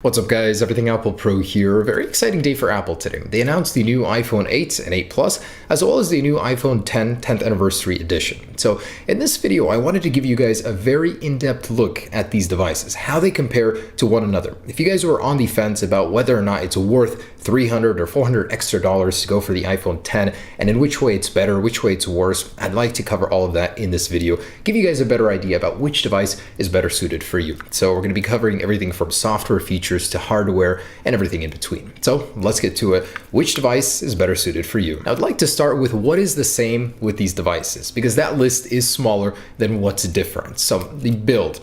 What's up guys, Everything Apple Pro here. Very exciting day for Apple today. They announced the new iPhone 8 and 8 Plus, as well as the new iPhone 10 10th Anniversary Edition. So in this video, I wanted to give you guys a very in-depth look at these devices, how they compare to one another. If you guys were on the fence about whether or not it's worth $300 or $400 extra to go for the iPhone 10, and in which way it's better, which way it's worse, I'd like to cover all of that in this video, give you guys a better idea about which device is better suited for you. So we're going to be covering everything from software features to hardware and everything in between. So let's get to it. Which device is better suited for you? I'd like to start with what is the same with these devices, because that list is smaller than what's different. So the build,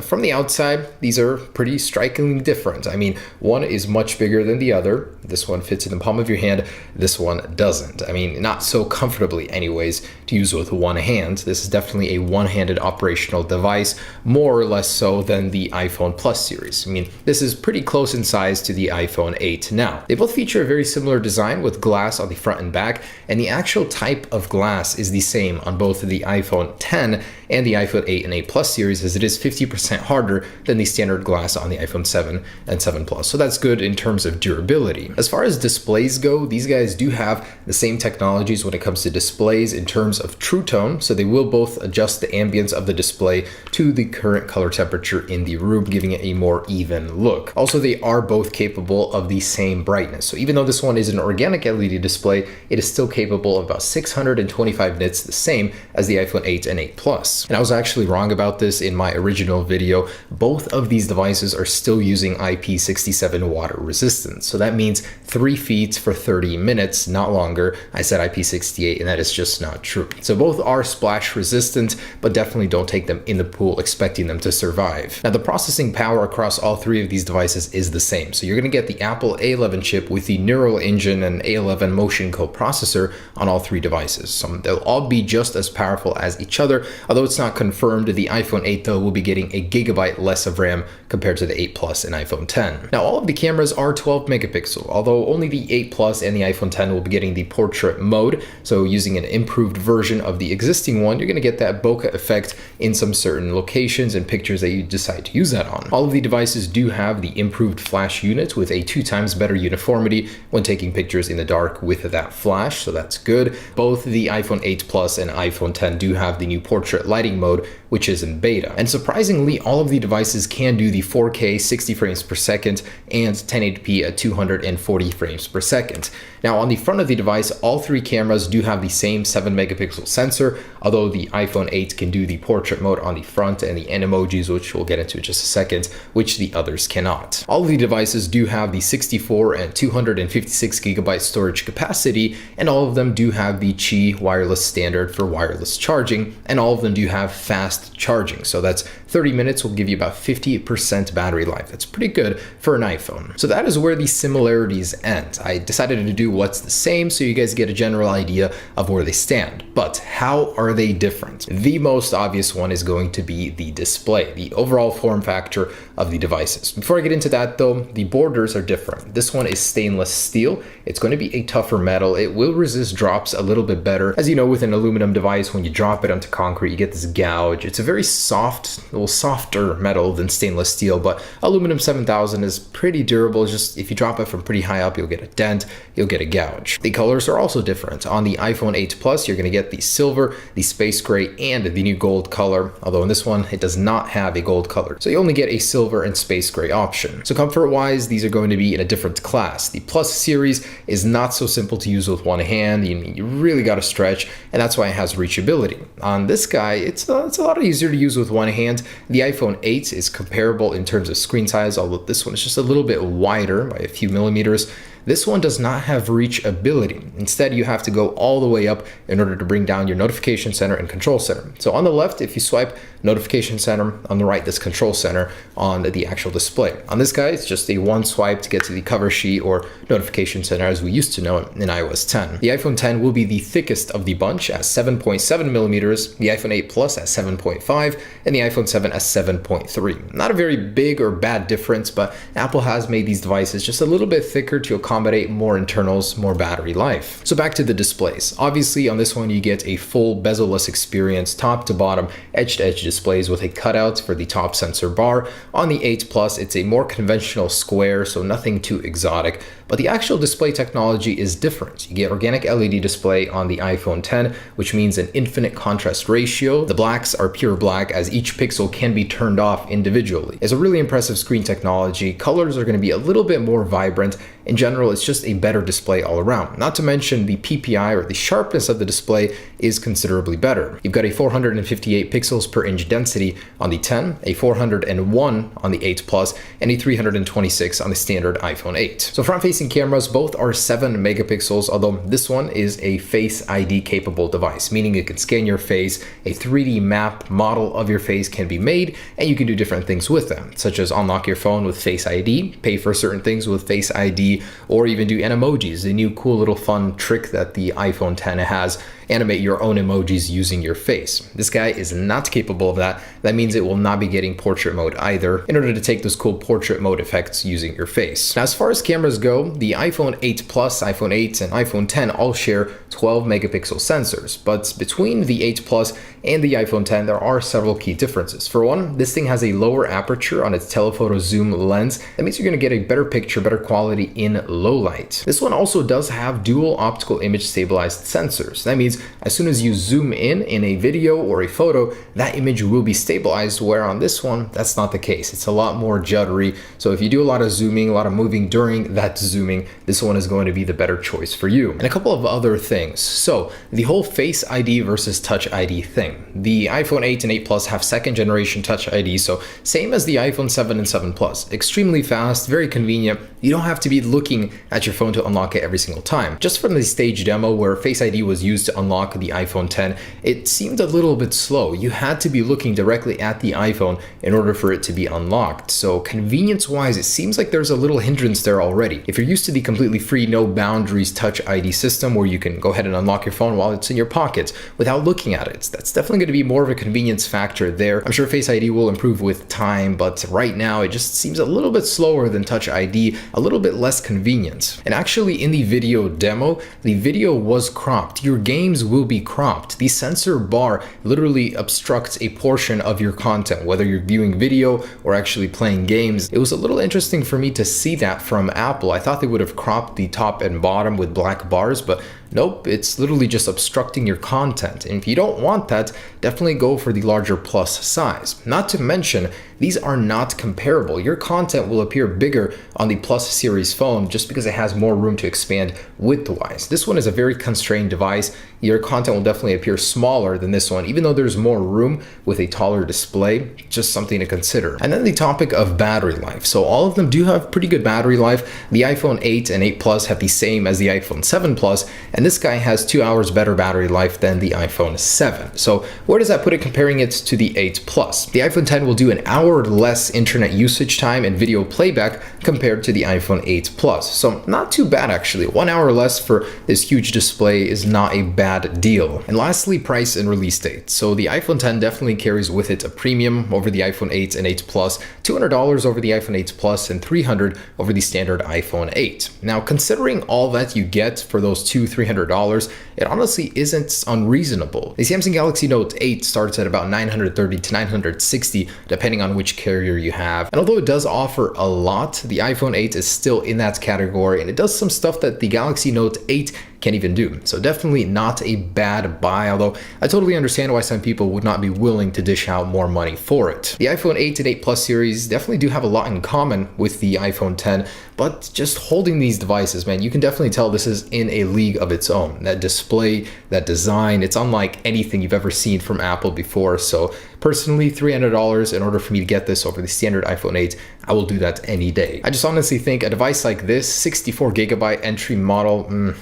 from the outside, these are pretty strikingly different. I mean, one is much bigger than the other. This one fits in the palm of your hand. This one doesn't. I mean, not so comfortably anyways to use with one hand. This is definitely a one-handed operational device, more or less so than the iPhone Plus series. I mean, this is pretty close in size to the iPhone 8 now. They both feature a very similar design with glass on the front and back, and the actual type of glass is the same on both the iPhone 10 and the iPhone 8 and 8 Plus series, as it is 50% harder than the standard glass on the iPhone 7 and 7 Plus. So that's good in terms of durability. As far as displays go, these guys do have the same technologies when it comes to displays in terms of True Tone, so they will both adjust the ambience of the display to the current color temperature in the room, giving it a more even look. Also, they are both capable of the same brightness. So even though this one is an organic LED display, it is still capable of about 625 nits, the same as the iPhone 8 and 8 Plus. And I was actually wrong about this in my original video. Both of these devices are still using IP67 water resistance. So that means 3 feet for 30 minutes, not longer. I said IP68, and that is just not true. So both are splash resistant, but definitely don't take them in the pool expecting them to survive. Now, the processing power across all three of these devices is the same. So you're going to get the Apple A11 chip with the Neural Engine and A11 Motion coprocessor on all three devices. So they'll all be just as powerful as each other, although it's not confirmed. The iPhone 8 though will be getting a gigabyte less of RAM compared to the 8 Plus and iPhone 10. Now, all of the cameras are 12 megapixel, although only the 8 Plus and the iPhone 10 will be getting the portrait mode. So using an improved version of the existing one, you're going to get that bokeh effect in some certain locations and pictures that you decide to use that on. All of the devices do have the improved flash unit with a 2 times better uniformity when taking pictures in the dark with that flash, so that's good. Both the iPhone 8 Plus and iPhone 10 do have the new portrait lighting mode, which is in beta. And surprisingly, all of the devices can do the 4K 60 frames per second and 1080p at 240 frames per second. Now, on the front of the device, all three cameras do have the same 7 megapixel sensor, although the iPhone 8 can do the portrait mode on the front and the emojis, which we'll get into in just a second, which the others cannot. All of the devices do have the 64 and 256 gigabyte storage capacity, and all of them do have the Qi wireless standard for wireless charging, and all of them do have fast charging. So that's 30 minutes will give you about 50% battery life. That's pretty good for an iPhone. So that is where the similarities end. I decided to do what's the same so you guys get a general idea of where they stand. But how are they different? The most obvious one is going to be the display, the overall form factor of the devices. Before I get into that though, the borders are different. This one is stainless steel. It's going to be a tougher metal. It will resist drops a little bit better. As you know, with an aluminum device, when you drop it onto concrete, you get this gouge. It's a very soft, a little softer metal than stainless steel, but aluminum 7000 is pretty durable. Just if you drop it from pretty high up, you'll get a dent, you'll get a gouge. The colors are also different. On the iPhone 8 Plus, you're going to get the silver, the space gray, and the new gold color, although in this one, it does not have a gold color. So you only get a silver and space gray option. So comfort-wise, these are going to be in a different class. The Plus series is not so simple to use with one hand. You really got to stretch, and that's why it has reachability. On this guy, it's a lot easier to use with one hand. The iPhone 8 is comparable in terms of screen size, although this one is just a little bit wider by a few millimeters. This one does not have reachability. Instead, you have to go all the way up in order to bring down your notification center and control center. So on the left, if you swipe notification center, on the right, this control center on the actual display. On this guy, it's just a one swipe to get to the cover sheet or notification center as we used to know it in iOS 10. The iPhone 10 will be the thickest of the bunch at 7.7 millimeters, the iPhone 8 Plus at 7.5, and the iPhone 7 at 7.3. Not a very big or bad difference, but Apple has made these devices just a little bit thicker to accommodate accommodate more internals, more battery life. So back to the displays. Obviously on this one you get a full bezel-less experience, top to bottom, edge-to-edge displays with a cutout for the top sensor bar. On the 8 Plus, it's a more conventional square, so nothing too exotic. But the actual display technology is different. You get organic LED display on the iPhone 10, which means an infinite contrast ratio. The blacks are pure black as each pixel can be turned off individually. It's a really impressive screen technology. Colors are going to be a little bit more vibrant. In general, it's just a better display all around. Not to mention the PPI, or the sharpness of the display, is considerably better. You've got a 458 pixels per inch density on the 10, a 401 on the 8 Plus, and a 326 on the standard iPhone 8. So front-facing cameras, both are 7 megapixels, although this one is a Face ID capable device, meaning it can scan your face, a 3D map model of your face can be made, and you can do different things with them, such as unlock your phone with Face ID, pay for certain things with Face ID, or even do animojis, a new cool little fun trick that the iPhone 10 has. Animate your own emojis using your face. This guy is not capable of that. That means it will not be getting portrait mode either, in order to take those cool portrait mode effects using your face. Now, as far as cameras go, the iPhone 8 Plus, iPhone 8, and iPhone 10 all share 12 megapixel sensors, but between the 8 Plus and the iPhone 10, there are several key differences. For one, this thing has a lower aperture on its telephoto zoom lens. That means you're going to get a better picture, better quality in low light. This one also does have dual optical image stabilized sensors. That means as soon as you zoom in a video or a photo, that image will be stabilized, where on this one, that's not the case. It's a lot more juddery. So if you do a lot of zooming, a lot of moving during that zooming, this one is going to be the better choice for you. And a couple of other things. So the whole Face ID versus Touch ID thing. The iPhone 8 and 8 Plus have second generation Touch ID, so same as the iPhone 7 and 7 Plus. Extremely fast, very convenient. You don't have to be looking at your phone to unlock it every single time. Just from the stage demo where Face ID was used to unlock the iPhone 10, it seemed a little bit slow. You had to be looking directly at the iPhone in order for it to be unlocked. So convenience-wise, it seems like there's a little hindrance there already. If you're used to the completely free, no boundaries Touch ID system where you can go ahead and unlock your phone while it's in your pocket without looking at it, that's definitely going to be more of a convenience factor there. I'm sure Face ID will improve with time, but right now it just seems a little bit slower than Touch ID, a little bit less convenient. And actually in the video demo, the video was cropped. Your games will be cropped. The sensor bar literally obstructs a portion of your content, whether you're viewing video or actually playing games. It was a little interesting for me to see that from Apple. I thought they would have cropped the top and bottom with black bars, but nope, it's literally just obstructing your content. And if you don't want that, definitely go for the larger plus size. Not to mention, these are not comparable. Your content will appear bigger on the Plus series phone just because it has more room to expand width-wise. This one is a very constrained device. Your content will definitely appear smaller than this one, even though there's more room with a taller display. Just something to consider. And then the topic of battery life. So all of them do have pretty good battery life. The iPhone 8 and 8 Plus have the same as the iPhone 7 Plus, and this guy has 2 hours better battery life than the iPhone 7. So where does that put it comparing it to the 8 Plus? The iPhone 10 will do an hour less internet usage time and video playback compared to the iPhone 8 Plus. So not too bad actually. 1 hour less for this huge display is not a bad deal. And lastly, price and release date. So the iPhone 10 definitely carries with it a premium over the iPhone 8 and 8 Plus, $200 over the iPhone 8 Plus, and $300 over the standard iPhone 8. Now, considering all that you get for those $300, it honestly isn't unreasonable. The Samsung Galaxy Note 8 starts at about $930 to $960, depending on which carrier you have. And although it does offer a lot, the iPhone 8 is still in that category, and it does some stuff that the Galaxy Note 8 can't even do. So definitely not a bad buy, although I totally understand why some people would not be willing to dish out more money for it. The iPhone 8 and 8 Plus series definitely do have a lot in common with the iPhone 10, but just holding these devices, man, you can definitely tell this is in a league of its own. That display, that design, it's unlike anything you've ever seen from Apple before. So personally, $300 in order for me to get this over the standard iPhone 8, I will do that any day. I just honestly think a device like this, 64 gigabyte entry model,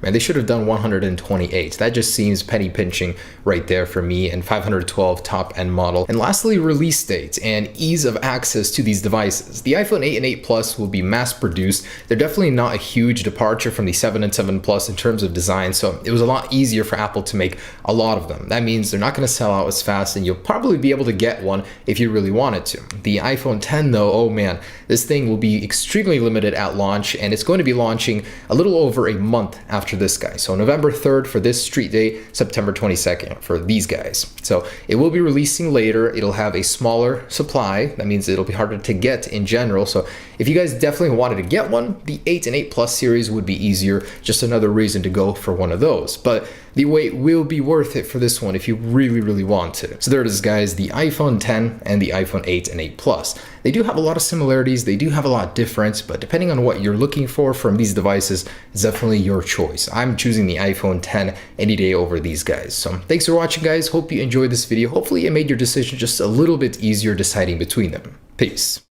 Man, they should have done 128. That just seems penny pinching right there for me, and 512 top end model. And lastly, release date and ease of access to these devices. The iPhone 8 and 8 Plus will be mass produced. They're definitely not a huge departure from the 7 and 7 Plus in terms of design, so it was a lot easier for Apple to make a lot of them. That means they're not going to sell out as fast, and you'll probably be able to get one if you really wanted to. The iPhone 10 though, oh man, this thing will be extremely limited at launch, and it's going to be launching a little over a month after this guy. So November 3rd for this street day, September 22nd for these guys. So it will be releasing later. It'll have a smaller supply. That means it'll be harder to get in general. So if you guys definitely wanted to get one, the 8 and 8 Plus series would be easier. Just another reason to go for one of those. But the wait will be worth it for this one if you really, really want to. So there it is, guys, the iPhone 10 and the iPhone 8 and 8 Plus. They do have a lot of similarities, they do have a lot of difference, but depending on what you're looking for from these devices, it's definitely your choice. I'm choosing the iPhone 10 any day over these guys. So thanks for watching, guys. Hope you enjoyed this video. Hopefully it made your decision just a little bit easier deciding between them. Peace.